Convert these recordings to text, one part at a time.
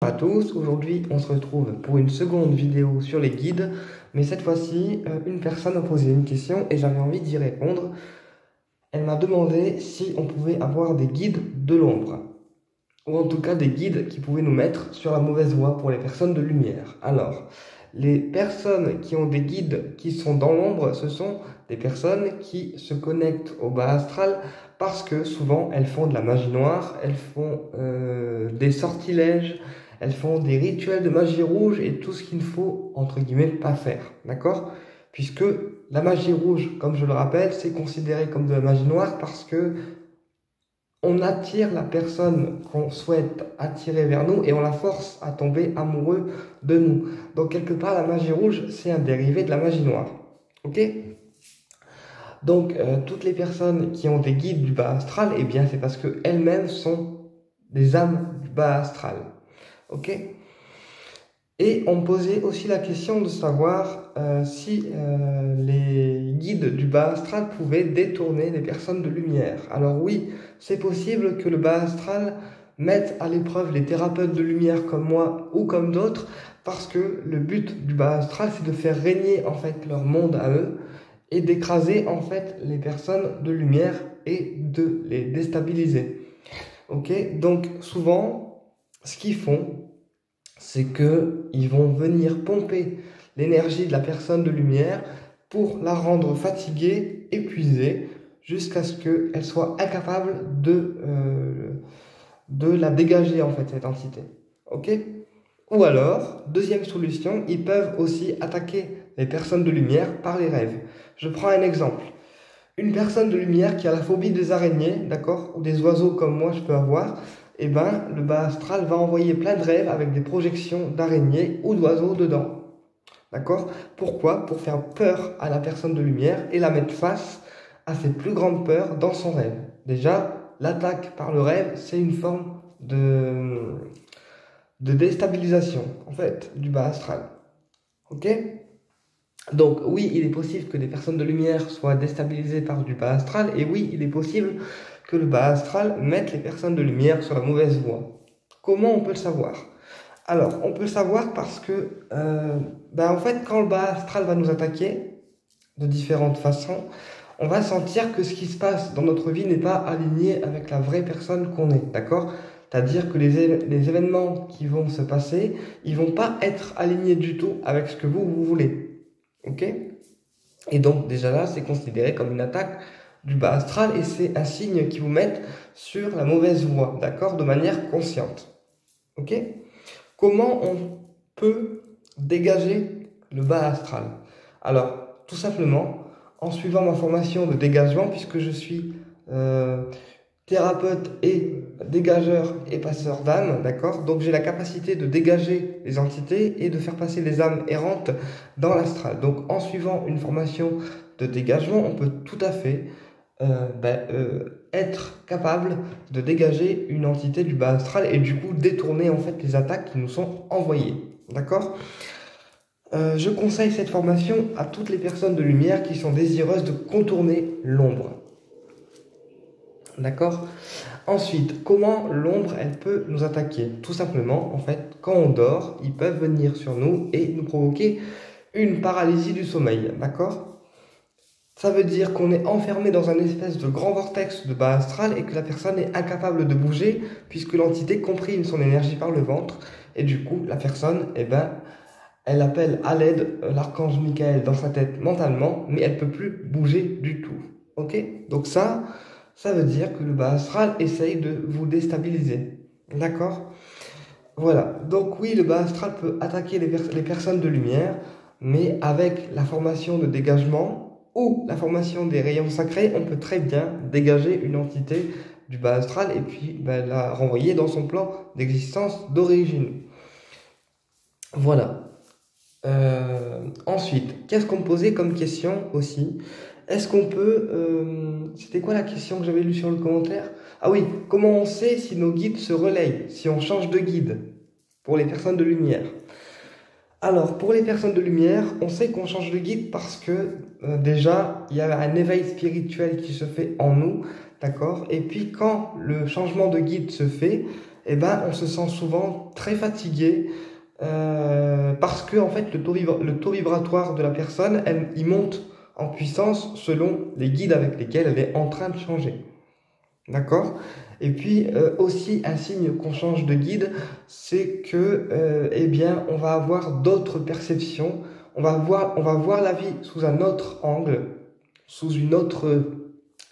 à tous, aujourd'hui on se retrouve pour une seconde vidéo sur les guides, mais cette fois-ci une personne m'a posé une question et j'avais envie d'y répondre. Elle m'a demandé si on pouvait avoir des guides de l'ombre, ou en tout cas des guides qui pouvaient nous mettre sur la mauvaise voie pour les personnes de lumière. Alors, les personnes qui ont des guides qui sont dans l'ombre, ce sont des personnes qui se connectent au bas astral parce que souvent elles font de la magie noire, elles font des sortilèges, elles font des rituels de magie rouge et tout ce qu'il ne faut, entre guillemets, pas faire, d'accord? Puisque la magie rouge, comme je le rappelle, c'est considéré comme de la magie noire parce que on attire la personne qu'on souhaite attirer vers nous et on la force à tomber amoureux de nous. Donc quelque part, la magie rouge, c'est un dérivé de la magie noire. Ok? Donc toutes les personnes qui ont des guides du bas astral, eh bien c'est parce qu'elles-mêmes sont des âmes du bas astral. Ok? Et on me posait aussi la question de savoir si les guides du bas astral pouvaient détourner les personnes de lumière. Alors oui, c'est possible que le bas astral mette à l'épreuve les thérapeutes de lumière comme moi ou comme d'autres, parce que le but du bas astral, c'est de faire régner en fait leur monde à eux et d'écraser en fait les personnes de lumière et de les déstabiliser. Ok? Donc souvent, ce qu'ils font, c'est qu'ils vont venir pomper l'énergie de la personne de lumière pour la rendre fatiguée, épuisée, jusqu'à ce qu'elle soit incapable de la dégager, en fait, cette entité. Ok? Ou alors, deuxième solution, ils peuvent aussi attaquer les personnes de lumière par les rêves. Je prends un exemple. Une personne de lumière qui a la phobie des araignées, d'accord, ou des oiseaux comme moi je peux avoir, eh ben, le bas astral va envoyer plein de rêves avec des projections d'araignées ou d'oiseaux dedans. D'accord? Pourquoi? Pour faire peur à la personne de lumière et la mettre face à ses plus grandes peurs dans son rêve. Déjà, l'attaque par le rêve, c'est une forme de déstabilisation, en fait, du bas astral. Ok? Donc oui, il est possible que des personnes de lumière soient déstabilisées par du bas astral, et oui, il est possible que le bas astral mette les personnes de lumière sur la mauvaise voie. Comment on peut le savoir? Alors, on peut le savoir parce que, en fait, quand le bas astral va nous attaquer de différentes façons, on va sentir que ce qui se passe dans notre vie n'est pas aligné avec la vraie personne qu'on est, d'accord? C'est-à-dire que les événements qui vont se passer, ils vont pas être alignés du tout avec ce que vous voulez. Ok? Et donc déjà là, c'est considéré comme une attaque du bas astral et c'est un signe qui vous met sur la mauvaise voie, d'accord? De manière consciente. Ok? Comment on peut dégager le bas astral? Alors, tout simplement, en suivant ma formation de dégagement, puisque je suis thérapeute et dégageur et passeur d'âme, d'accord? Donc j'ai la capacité de dégager les entités et de faire passer les âmes errantes dans l'astral. Donc en suivant une formation de dégagement, on peut tout à fait être capable de dégager une entité du bas astral et du coup détourner en fait les attaques qui nous sont envoyées, d'accord? Je conseille cette formation à toutes les personnes de lumière qui sont désireuses de contourner l'ombre. D'accord? Ensuite, comment l'ombre, elle peut nous attaquer? Tout simplement, en fait, quand on dort, ils peuvent venir sur nous et nous provoquer une paralysie du sommeil. D'accord? Ça veut dire qu'on est enfermé dans un espèce de grand vortex de bas astral et que la personne est incapable de bouger puisque l'entité comprime son énergie par le ventre. Et du coup, la personne, elle appelle à l'aide l'archange Michael dans sa tête mentalement, mais elle ne peut plus bouger du tout. Ok? Donc ça veut dire que le bas astral essaye de vous déstabiliser. D'accord? Voilà. Donc oui, le bas astral peut attaquer les personnes de lumière, mais avec la formation de dégagement ou la formation des rayons sacrés, on peut très bien dégager une entité du bas astral et puis la renvoyer dans son plan d'existence d'origine. Voilà. Ensuite, qu'est-ce qu'on me posait comme question aussi? Est-ce qu'on peut... c'était quoi la question que j'avais lue sur le commentaire? Ah oui, comment on sait si nos guides se relayent, si on change de guide pour les personnes de lumière? Alors, pour les personnes de lumière, on sait qu'on change de guide parce que déjà, il y a un éveil spirituel qui se fait en nous, d'accord? Et puis, quand le changement de guide se fait, eh ben, on se sent souvent très fatigué parce que en fait, le taux vibratoire de la personne, il monte en puissance selon les guides avec lesquels elle est en train de changer. D'accord? Et puis aussi un signe qu'on change de guide, c'est que eh bien on va avoir d'autres perceptions, on va voir la vie sous un autre angle, sous une autre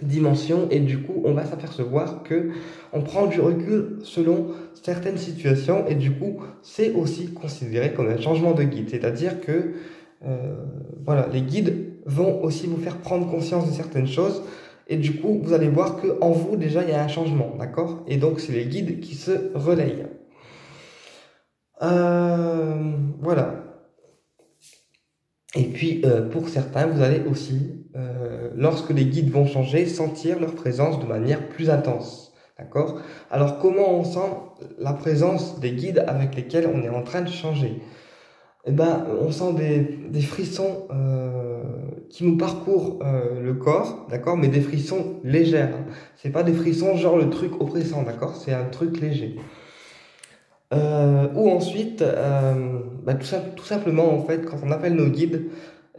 dimension, et du coup on va s'apercevoir que on prend du recul selon certaines situations, et du coup c'est aussi considéré comme un changement de guide, c'est-à-dire que voilà, les guides vont aussi vous faire prendre conscience de certaines choses. Et du coup, vous allez voir qu'en vous, déjà, il y a un changement, d'accord? Et donc, c'est les guides qui se relayent. Voilà. Et puis, pour certains, vous allez aussi, lorsque les guides vont changer, sentir leur présence de manière plus intense, d'accord? Alors, comment on sent la présence des guides avec lesquels on est en train de changer? Eh ben, on sent des frissons qui nous parcourent le corps, d'accord, mais des frissons légers. Hein. C'est pas des frissons genre le truc oppressant, d'accord, c'est un truc léger. Ou ensuite, tout simplement, en fait, quand on appelle nos guides,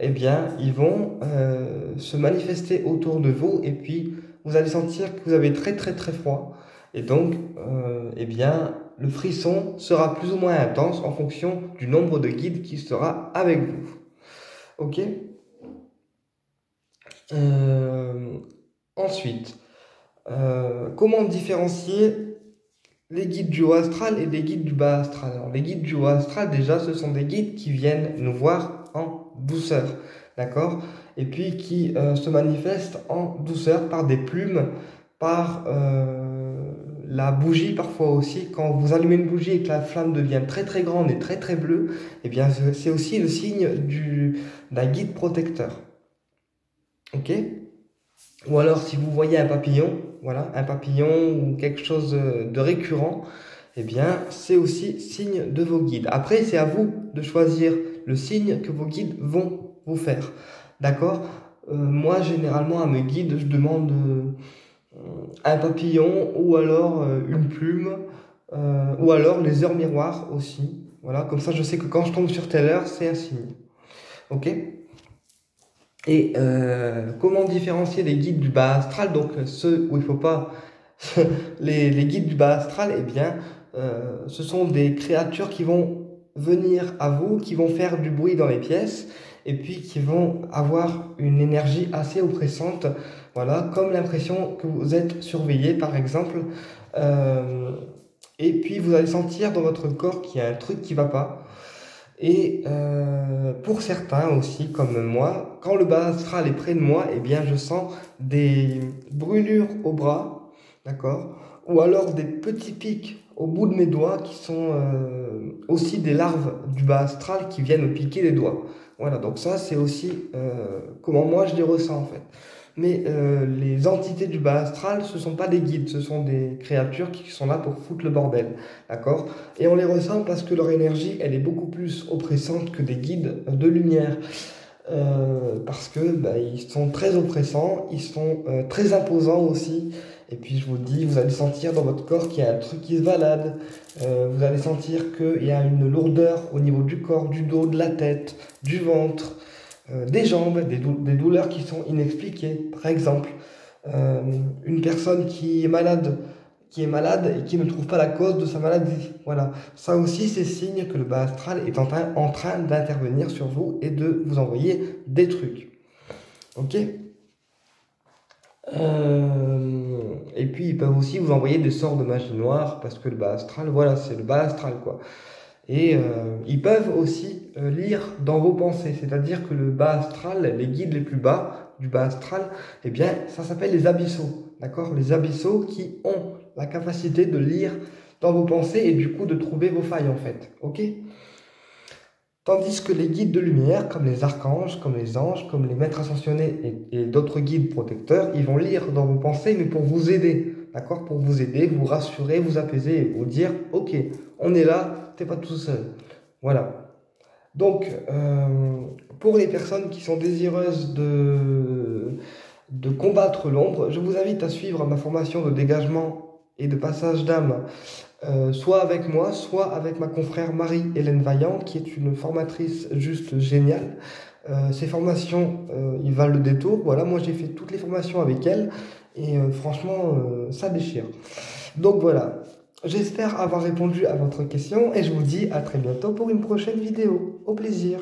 eh bien, ils vont se manifester autour de vous, et puis vous allez sentir que vous avez très très très froid. Et donc, eh bien, le frisson sera plus ou moins intense en fonction du nombre de guides qui sera avec vous. Ok? Ensuite, comment différencier les guides du haut astral et les guides du bas astral? Alors, les guides du haut astral, déjà, ce sont des guides qui viennent nous voir en douceur, d'accord? Et puis qui se manifestent en douceur par des plumes, par la bougie parfois aussi. Quand vous allumez une bougie et que la flamme devient très très grande et très très bleue, eh bien c'est aussi le signe d'un guide protecteur. Ok? Ou alors si vous voyez un papillon, voilà, un papillon ou quelque chose de récurrent, eh bien c'est aussi signe de vos guides. Après, c'est à vous de choisir le signe que vos guides vont vous faire. D'accord? Moi, généralement, à mes guides, je demande un papillon ou alors une plume ou alors les heures miroirs aussi. Voilà, comme ça, je sais que quand je tombe sur telle heure, c'est un signe. Ok? Et comment différencier les guides du bas astral? Donc ceux où il ne faut pas... les guides du bas astral, eh bien, ce sont des créatures qui vont venir à vous, qui vont faire du bruit dans les pièces, et puis qui vont avoir une énergie assez oppressante, voilà, comme l'impression que vous êtes surveillé, par exemple. Et puis vous allez sentir dans votre corps qu'il y a un truc qui ne va pas. Et pour certains aussi, comme moi, quand le bas astral est près de moi, eh bien, je sens des brûlures au bras, d'accord? Ou alors des petits pics au bout de mes doigts qui sont aussi des larves du bas astral qui viennent me piquer les doigts. Voilà, donc ça, c'est aussi comment moi je les ressens en fait. Mais les entités du bas astral, ce ne sont pas des guides, ce sont des créatures qui sont là pour foutre le bordel, d'accord? Et on les ressent parce que leur énergie, elle est beaucoup plus oppressante que des guides de lumière. Parce que ils sont très oppressants, ils sont très imposants aussi. Et puis je vous dis, vous allez sentir dans votre corps qu'il y a un truc qui se balade. Vous allez sentir qu'il y a une lourdeur au niveau du corps, du dos, de la tête, du ventre, des jambes, des douleurs qui sont inexpliquées. Par exemple, une personne qui est malade et qui ne trouve pas la cause de sa maladie. Voilà. Ça aussi, c'est signe que le bas astral est en train d'intervenir sur vous et de vous envoyer des trucs. Ok? Et puis, ils peuvent aussi vous envoyer des sorts de magie noire parce que le bas astral, voilà, c'est le bas astral, quoi. Et ils peuvent aussi lire dans vos pensées, c'est-à-dire que le bas astral, les guides les plus bas du bas astral, eh bien, ça s'appelle les abyssaux, d'accord? Les abyssaux qui ont la capacité de lire dans vos pensées et du coup de trouver vos failles en fait, ok? Tandis que les guides de lumière, comme les archanges, comme les anges, comme les maîtres ascensionnés et d'autres guides protecteurs, ils vont lire dans vos pensées, mais pour vous aider, d'accord? Pour vous aider, vous rassurer, vous apaiser et vous dire, ok, on est là, t'es pas tout seul. Voilà. Donc, pour les personnes qui sont désireuses de combattre l'ombre, je vous invite à suivre ma formation de dégagement et de passage d'âme soit avec moi, soit avec ma confrère Marie-Hélène Vaillant, qui est une formatrice juste géniale. Ces formations, ils valent le détour. Voilà, moi j'ai fait toutes les formations avec elle et franchement, ça déchire. Donc voilà, j'espère avoir répondu à votre question et je vous dis à très bientôt pour une prochaine vidéo. Au plaisir.